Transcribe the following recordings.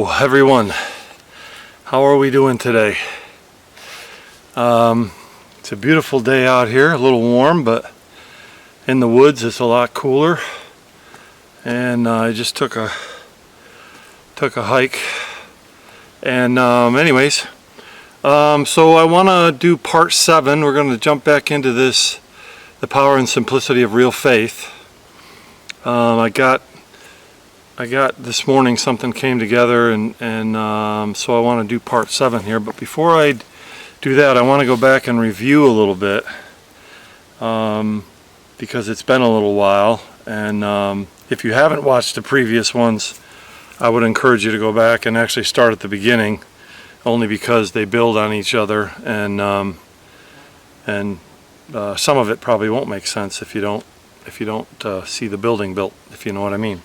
Hello everyone, how are we doing today? It's a beautiful day out here, a little warm, but in the woods it's a lot cooler. And I just took a hike. And anyways, so I want to do part 7. We're going to jump back into this, the power and simplicity of real faith. I got this morning, something came together, and so I want to do part 7 here. But before I do that, I want to go back and review a little bit, because it's been a little while. And if you haven't watched the previous ones, I would encourage you to go back and actually start at the beginning, only because they build on each other, and some of it probably won't make sense if you don't see the building built, if you know what I mean.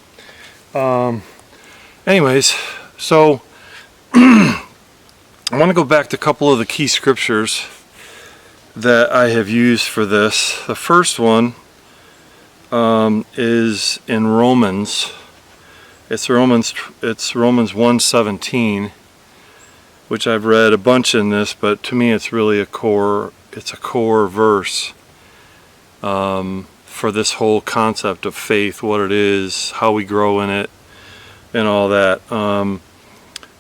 Anyways, so I want to go back to a couple of the key scriptures that I have used for this. The first one is in Romans. It's Romans 1:17, which I've read a bunch in this, but to me it's really a core verse for this whole concept of faith, what it is, how we grow in it, and all that.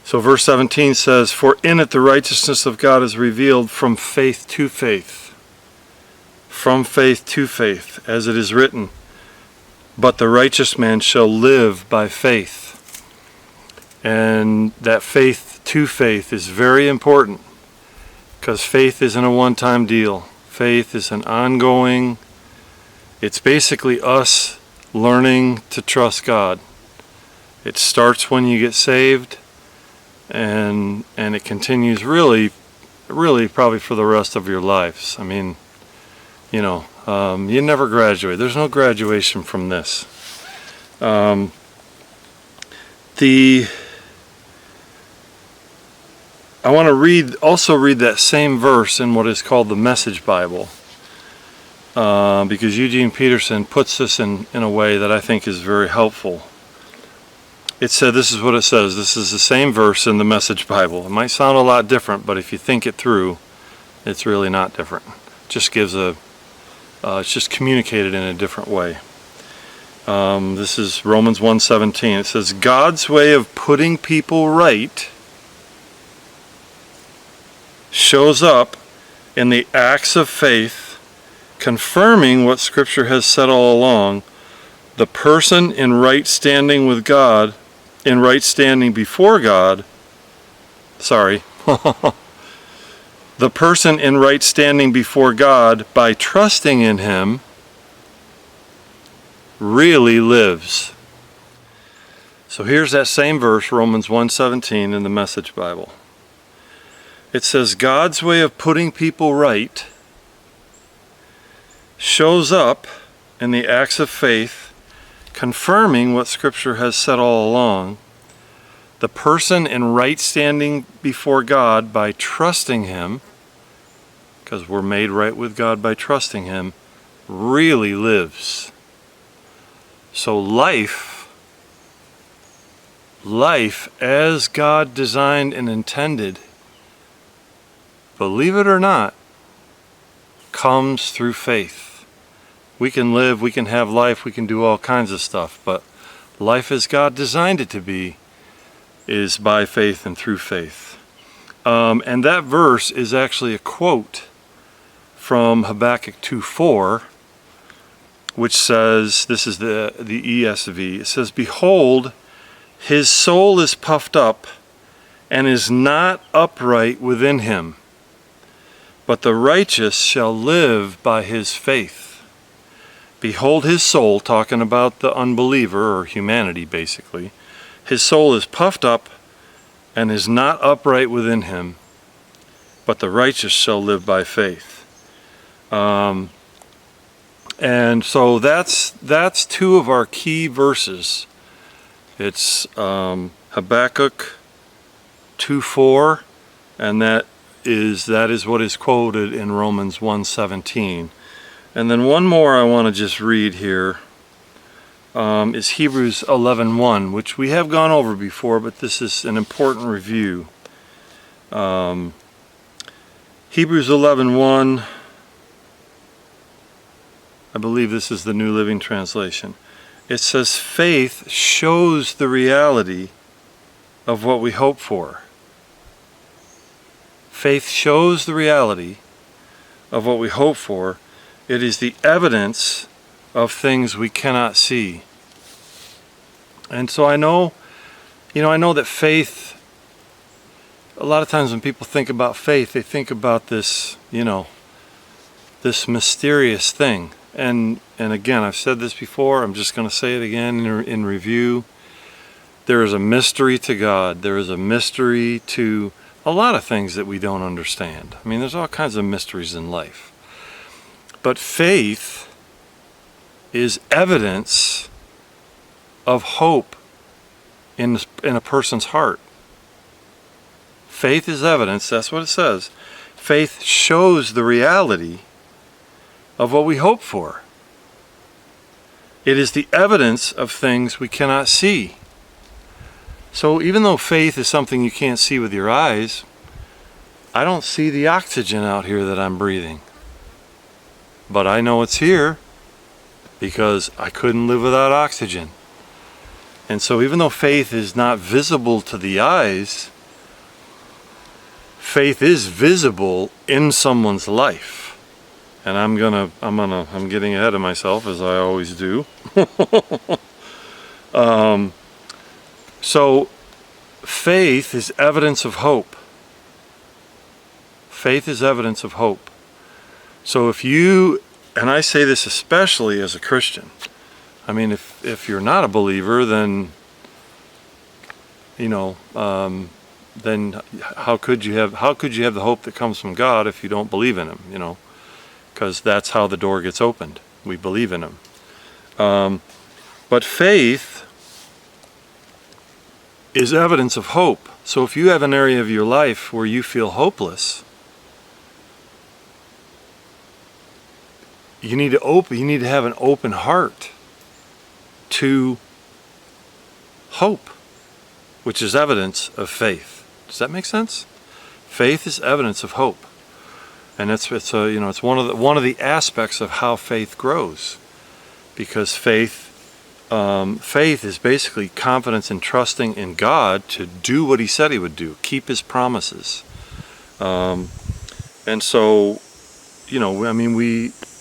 So verse 17 says, "For in it the righteousness of God is revealed from faith to faith." From faith to faith, as it is written, "But the righteous man shall live by faith." And that faith to faith is very important, because faith isn't a one-time deal. Faith is an ongoing. It's basically us learning to trust God. It starts when you get saved, and it continues really probably for the rest of your lives. I mean, you know, you never graduate. There's no graduation from this. I want to also read that same verse in what is called the Message Bible. Because Eugene Peterson puts this in a way that I think is very helpful. It said, this is what it says. This is the same verse in the Message Bible. It might sound a lot different, but if you think it through, it's really not different. It just gives it's just communicated in a different way. This is Romans 1:17. It says, "God's way of putting people right shows up in the acts of faith, confirming what Scripture has said all along. The person in right standing with God, in right standing before God, the person in right standing before God by trusting in Him really lives." So here's that same verse, Romans 1:17 in the Message Bible. It says, "God's way of putting people right shows up in the acts of faith, confirming what Scripture has said all along. The person in right standing before God by trusting Him," because we're made right with God by trusting Him, "really lives." So life as God designed and intended, believe it or not, comes through faith. We can live, we can have life, we can do all kinds of stuff, but life as God designed it to be is by faith and through faith. And that verse is actually a quote from Habakkuk 2:4, which says, this is the ESV, it says, "Behold, his soul is puffed up and is not upright within him, but the righteous shall live by his faith." Behold, his soul, talking about the unbeliever or humanity basically, his soul is puffed up and is not upright within him, but the righteous shall live by faith. And so that's two of our key verses. It's Habakkuk 2:4, and that is what is quoted in Romans 1:17. And then one more I want to just read here. is Hebrews 11:1, which we have gone over before, but this is an important review. Hebrews 11:1, I believe this is the New Living Translation. It says, faith shows the reality of what we hope for. Faith shows the reality of what we hope for. It is the evidence of things we cannot see. And so I know that faith, a lot of times when people think about faith, they think about this, this mysterious thing. And again, I've said this before, I'm just going to say it again in review. There is a mystery to God. There is a mystery to a lot of things that we don't understand. I mean, there's all kinds of mysteries in life. But faith is evidence of hope in a person's heart. Faith is evidence, that's what it says. Faith shows the reality of what we hope for. It is the evidence of things we cannot see. So even though faith is something you can't see with your eyes, I don't see the oxygen out here that I'm breathing. But I know it's here because I couldn't live without oxygen. And so even though faith is not visible to the eyes, faith is visible in someone's life. And I'm getting ahead of myself, as I always do. So faith is evidence of hope. Faith is evidence of hope. So if you, and I say this especially as a Christian, I mean, if you're not a believer, then then how could you have the hope that comes from God if you don't believe in Him? Because that's how the door gets opened. We believe in Him. But faith is evidence of hope. So if you have an area of your life where you feel hopeless, you need to have an open heart to hope, which is evidence of faith. Does that make sense? Faith is evidence of hope. And it's one of the aspects of how faith grows, because faith is basically confidence and trusting in God to do what He said He would do, keep His promises. And so,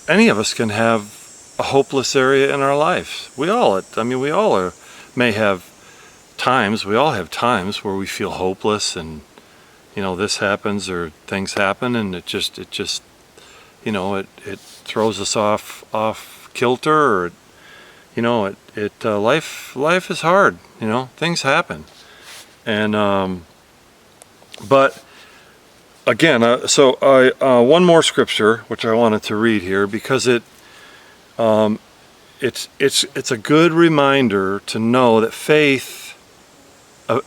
any of us can have a hopeless area in our lives. We all may have times. We all have times where we feel hopeless and. This happens or things happen, and it throws us off kilter, or life is hard. Things happen, and but again, one more scripture which I wanted to read here, because it's a good reminder to know that faith,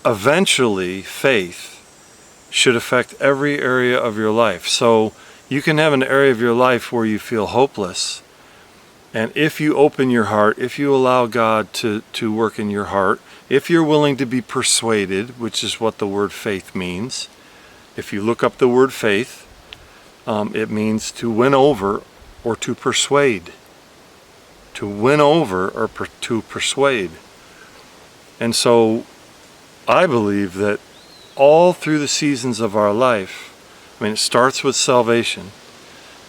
eventually faith should affect every area of your life. So you can have an area of your life where you feel hopeless, and if you open your heart, if you allow God to work in your heart, if you're willing to be persuaded, which is what the word faith means. If you look up the word faith, it means to win over or to persuade. To win over or to persuade. And so I believe that all through the seasons of our life, it starts with salvation,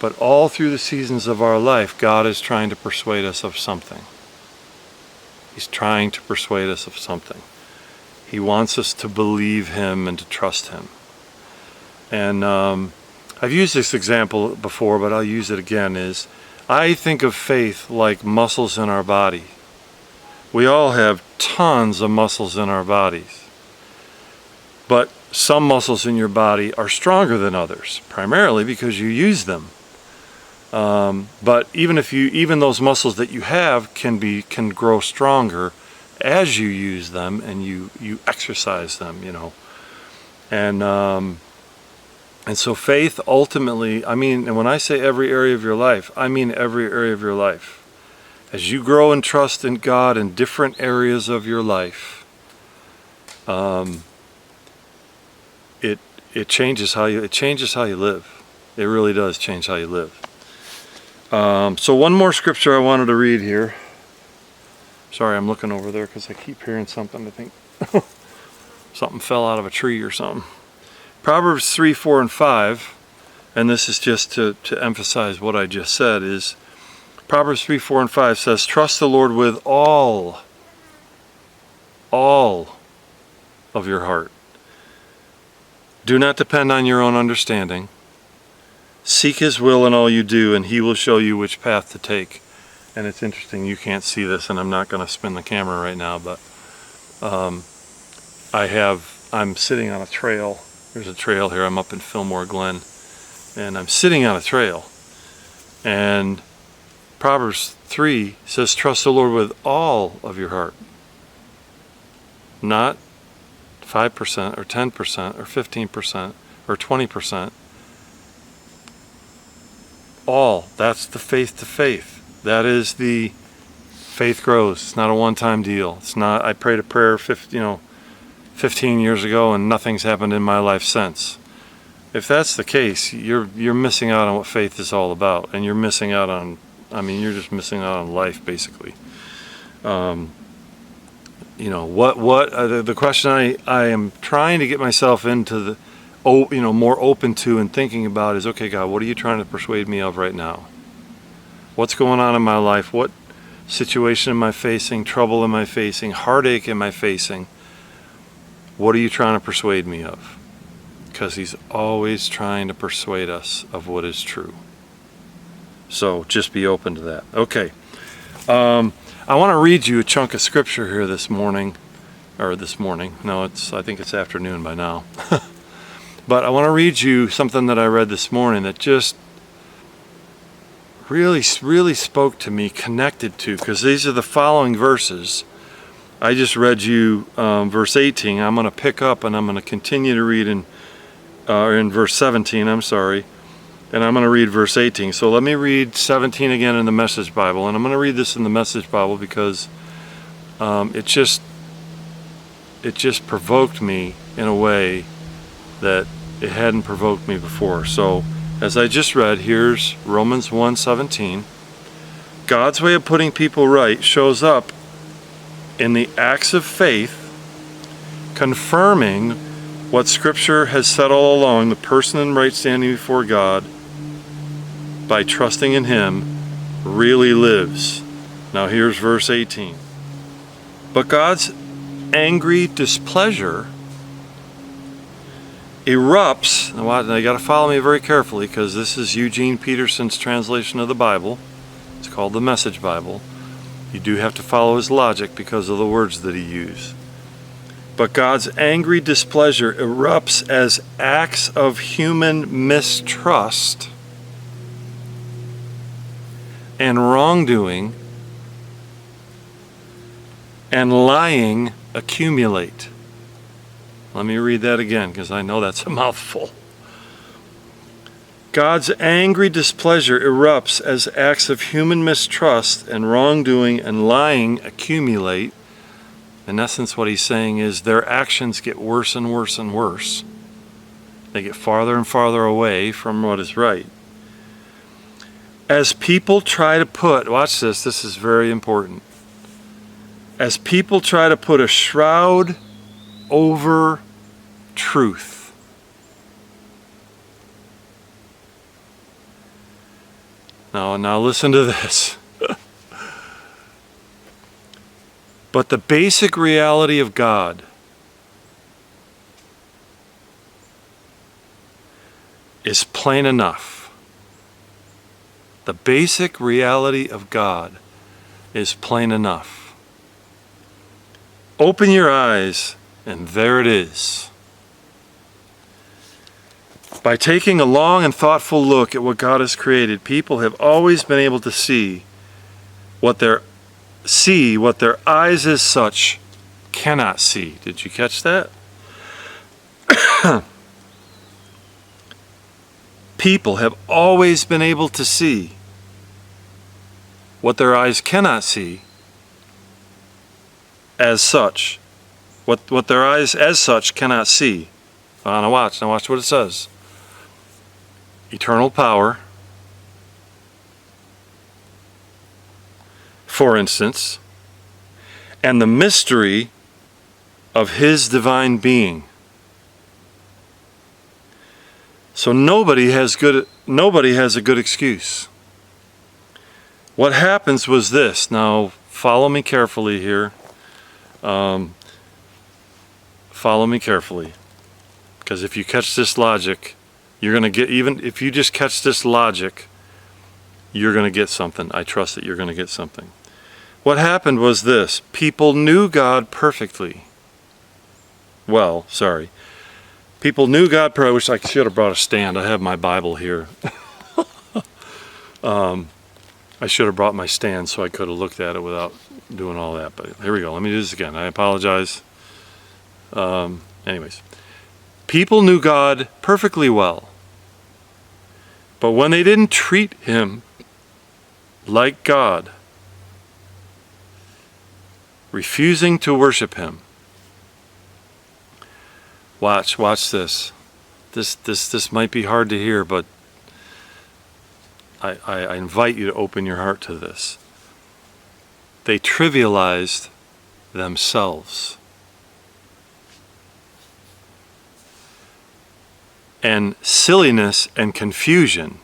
but all through the seasons of our life, God is trying to persuade us of something. He's trying to persuade us of something. He wants us to believe Him and to trust Him. And I've used this example before, but I'll use it again, I think of faith like muscles in our body. We all have tons of muscles in our bodies. But some muscles in your body are stronger than others, primarily because you use them. But even those muscles that you have can grow stronger as you use them and you exercise them, And so faith ultimately, and when I say every area of your life, I mean every area of your life. as you grow and trust in God in different areas of your life, it changes how you live. It really does change how you live. So one more scripture I wanted to read here. Sorry, I'm looking over there because I keep hearing something. I think something fell out of a tree or something. Proverbs 3, 4, and 5, and this is just to emphasize what I just said, is Proverbs 3, 4, and 5 says, trust the Lord with all of your heart. Do not depend on your own understanding. Seek His will in all you do, and He will show you which path to take. And it's interesting, you can't see this, and I'm not going to spin the camera right now, but I'm sitting on a trail. There's a trail here. I'm up in Fillmore Glen, and I'm sitting on a trail. And Proverbs 3 says, trust the Lord with all of your heart. Not 5% or 10% or 15% or 20%. All. That's the faith to faith. That is the faith grows. It's not a one-time deal. It's not, I prayed a prayer 15 years ago and nothing's happened in my life since. If that's the case, you're missing out on what faith is all about, and you're missing out on, you're just missing out on life, basically. The question I am trying to get myself into more open to and thinking about is, okay, God, what are you trying to persuade me of right now? What's going on in my life? What situation am I facing? Trouble am I facing? Heartache am I facing? What are you trying to persuade me of? Because He's always trying to persuade us of what is true. So just be open to that. Okay. I want to read you a chunk of scripture here this morning. No, I think it's afternoon by now. But I want to read you something that I read this morning that just really spoke to me, connected to, because these are the following verses. I just read you verse 18. I'm going to pick up and I'm going to continue to read in verse 17, and I'm going to read verse 18. So let me read 17 again in the Message Bible, and I'm going to read this in the Message Bible because it just provoked me in a way that it hadn't provoked me before. So as I just read, here's Romans 1:17. God's way of putting people right shows up in the acts of faith, confirming what Scripture has said all along: the person in right standing before God, by trusting in Him, really lives. Now here's verse 18. But God's angry displeasure erupts. Now you got to follow me very carefully, because this is Eugene Peterson's translation of the Bible. It's called the Message Bible. You do have to follow his logic because of the words that he used. But God's angry displeasure erupts as acts of human mistrust and wrongdoing and lying accumulate. Let me read that again, because I know that's a mouthful. God's angry displeasure erupts as acts of human mistrust and wrongdoing and lying accumulate. In essence, what he's saying is their actions get worse and worse and worse. They get farther and farther away from what is right. As people try to put, watch this is very important. As people try to put a shroud over truth. Now listen to this. But the basic reality of God is plain enough. The basic reality of God is plain enough. Open your eyes, and there it is. By taking a long and thoughtful look at what God has created, people have always been able to see what their eyes as such cannot see. Did you catch that? People have always been able to see what their eyes cannot see as such. What their eyes as such cannot see. Now watch what it says. Eternal power, for instance, and the mystery of his divine being. So nobody has a good excuse. What happens was this. Now follow me carefully here. Follow me carefully, because if you catch this logic, you're going to get, even if you just catch this logic, you're going to get something. I trust that you're going to get something. What happened was this. People knew God perfectly. Well, sorry. People knew God perfectly. I wish I should have brought a stand. I have my Bible here. I should have brought my stand so I could have looked at it without doing all that. But here we go. Let me do this again. I apologize. Anyways. People knew God perfectly well. But when they didn't treat him like God, refusing to worship him. Watch this. This might be hard to hear, but I invite you to open your heart to this. They trivialized themselves. And silliness and confusion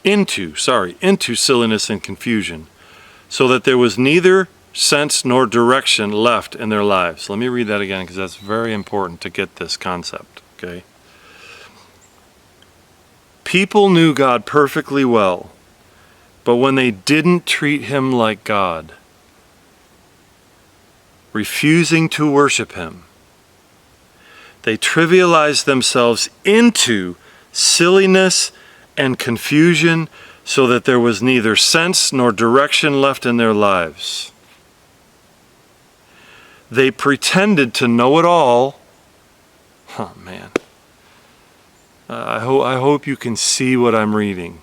into silliness and confusion, so that there was neither sense nor direction left in their lives. Let me read that again, because that's very important to get this concept, okay? People knew God perfectly well, but when they didn't treat him like God, refusing to worship him, they trivialized themselves into silliness and confusion, so that there was neither sense nor direction left in their lives. They pretended to know it all. Oh man. I hope you can see what I'm reading.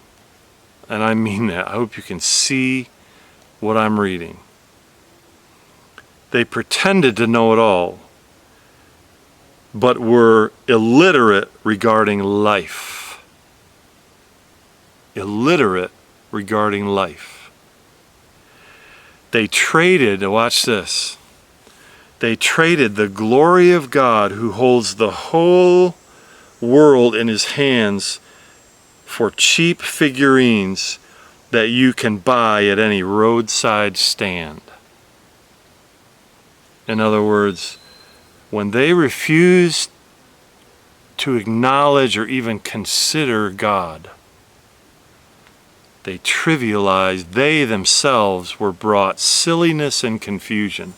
And I mean that. I hope you can see what I'm reading. They pretended to know it all, but were illiterate regarding life. Illiterate regarding life. They traded, watch this, they traded the glory of God, who holds the whole world in his hands, for cheap figurines that you can buy at any roadside stand. In other words, when they refused to acknowledge or even consider God, they trivialized, they themselves were brought silliness and confusion.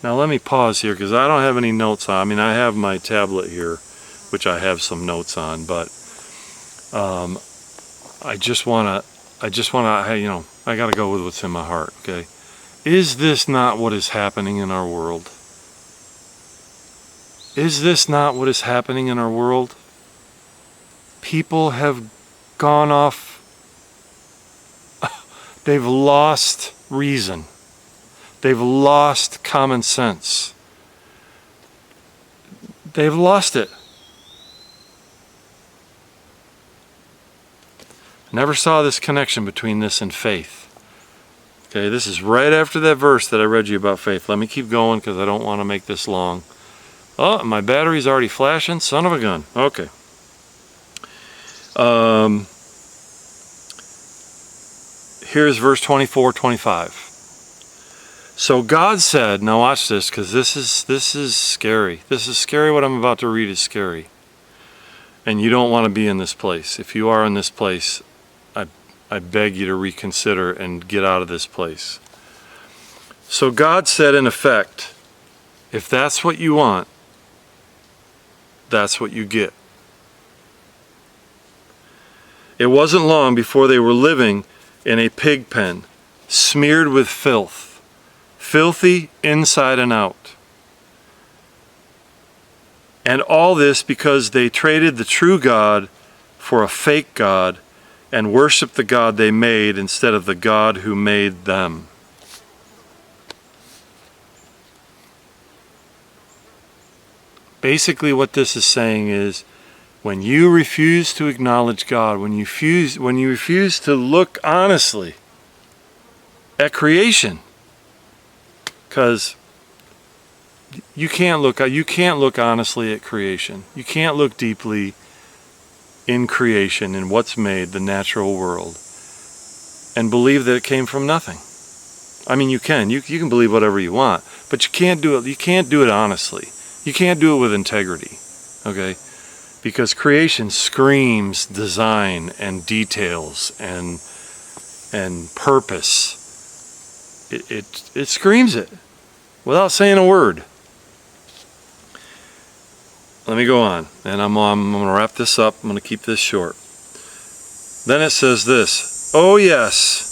Now let me pause here, because I don't have any notes on. I mean, I have my tablet here, which I have some notes on, but I just want to, you know, I got to go with what's in my heart, okay? Is this not what is happening in our world? Is this not what is happening in our world? People have gone off, they've lost reason. They've lost common sense. They've lost it. Never saw this connection between this and faith. Okay, this is right after that verse that I read you about faith. Let me keep going, because I don't want to make this long. Oh, my battery's already flashing. Son of a gun. Okay. Here's verse 24, 25. So God said, now watch this, because this is scary. This is scary. What I'm about to read is scary. And you don't want to be in this place. If you are in this place, I beg you to reconsider and get out of this place. So God said, in effect, if that's what you want, that's what you get. It wasn't long before they were living in a pig pen, smeared with filth, filthy inside and out. And all this because they traded the true God for a fake God and worship the God they made instead of the God who made them. Basically what this is saying is, when you refuse to acknowledge God, when you refuse to look honestly at creation, because you can't look honestly at creation. You can't look deeply in creation, in what's made, the natural world, and believe that it came from nothing. I mean, you can believe whatever you want, but you can't do it. You can't do it honestly. You can't do it with integrity, okay? Because creation screams design and details and purpose. It screams it without saying a word. Let me go on, and I'm going to wrap this up. I'm going to keep this short. Then it says this: oh yes,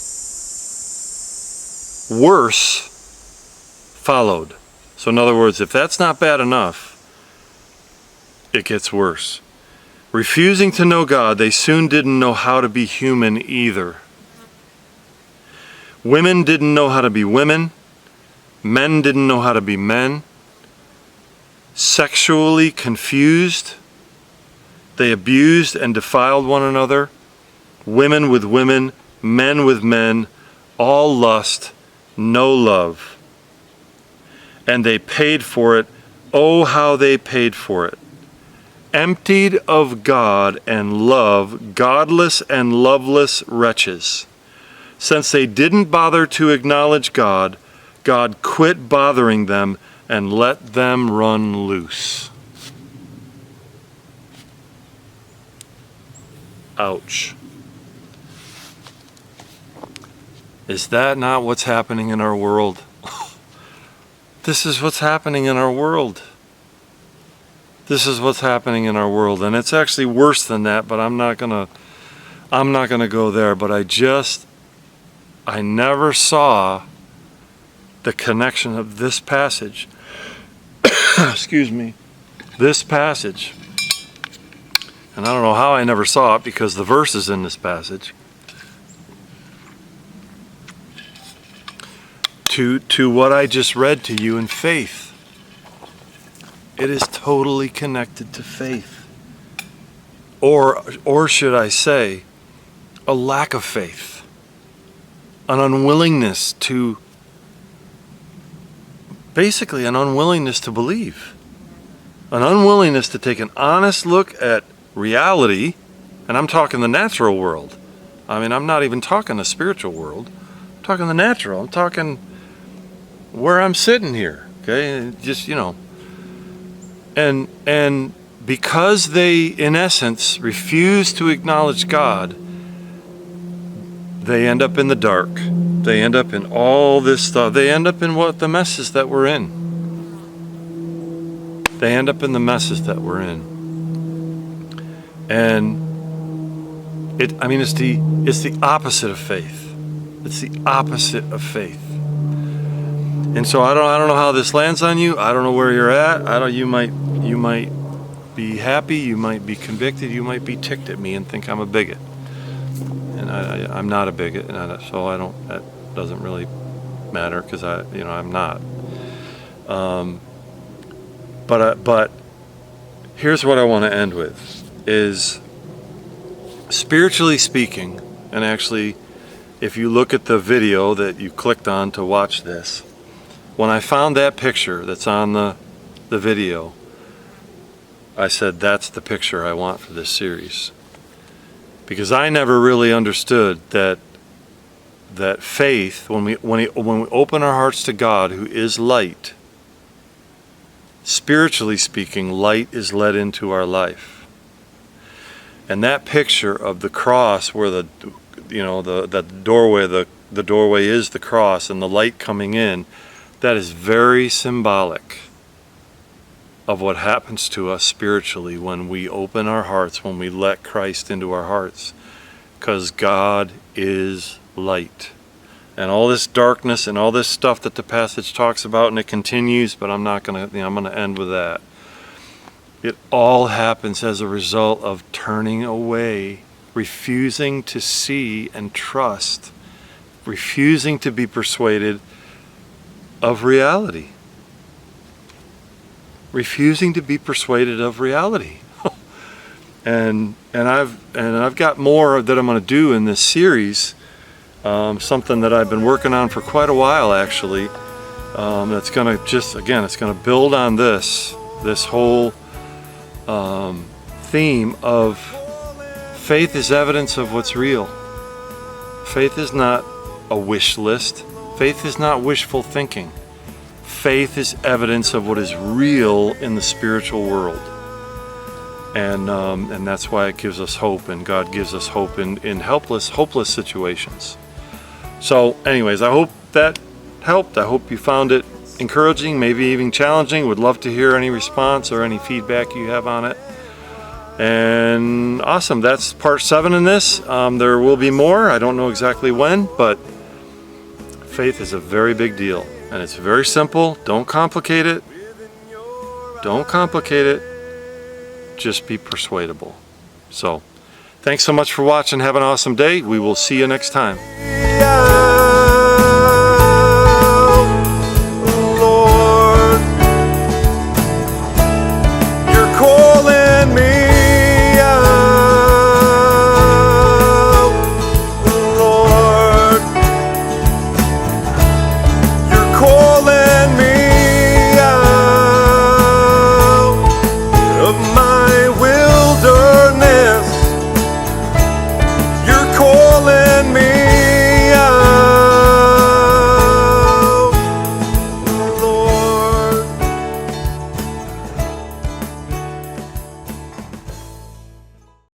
worse followed. So in other words, if that's not bad enough, it gets worse. Refusing to know God, they soon didn't know how to be human either. Women didn't know how to be women. Men didn't know how to be men. Sexually confused, they abused and defiled one another. Women with women, men with men, all lust, no love. And they paid for it. Oh, how they paid for it. Emptied of God and love, godless and loveless wretches. Since they didn't bother to acknowledge God, God quit bothering them and let them run loose. Ouch. Is that not what's happening in our world? This is what's happening in our world. This is what's happening in our world, and it's actually worse than that, but I'm not gonna go there. But I never saw the connection of this passage. Excuse me, this passage. And I don't know how I never saw it, because the verse is in this passage. To what I just read to you in faith. It is totally connected to faith. Or should I say, a lack of faith. An unwillingness to, basically an unwillingness to believe. An unwillingness to take an honest look at reality, and I'm talking the natural world. I mean, I'm not even talking the spiritual world. I'm talking the natural. I'm talking where I'm sitting here, okay? Just, and because they, in essence, refuse to acknowledge God, they end up in the dark. They end up in all this stuff. They end up in what the messes that we're in. They end up in the messes that we're in. And it's the opposite of faith. It's the opposite of faith. And so I don't know how this lands on you. I don't know where you're at. You might be happy, you might be convicted, you might be ticked at me and think I'm a bigot. And I'm not a bigot, and so that doesn't really matter, because I'm not. But here's what I want to end with is, spiritually speaking, and actually if you look at the video that you clicked on to watch this, when I found that picture that's on the video, I said, that's the picture I want for this series. Because I never really understood that faith, when we open our hearts to God, who is light, spiritually speaking, light is let into our life. And that picture of the cross, where the doorway is the cross, and the light coming in, that is very symbolic of what happens to us spiritually when we open our hearts, when we let Christ into our hearts. Because God is light. And all this darkness and all this stuff that the passage talks about, and it continues, but I'm going to end with that. It all happens as a result of turning away refusing to see and trust, refusing to be persuaded of reality. Refusing to be persuaded of reality. and I've got more that I'm going to do in this series. Something that I've been working on for quite a while, actually. That's going to it's going to build on this whole theme of faith is evidence of what's real. Faith is not a wish list. Faith is not wishful thinking. Faith is evidence of what is real in the spiritual world. And that's why it gives us hope, and God gives us hope in hopeless situations. So anyways, I hope that helped. I hope you found it encouraging, maybe even challenging. Would love to hear any response or any feedback you have on it. And awesome, that's part 7 in this. There will be more. I don't know exactly when, but faith is a very big deal. And it's very simple. Don't complicate it. Don't complicate it. Just be persuadable. So, thanks so much for watching. Have an awesome day. We will see you next time.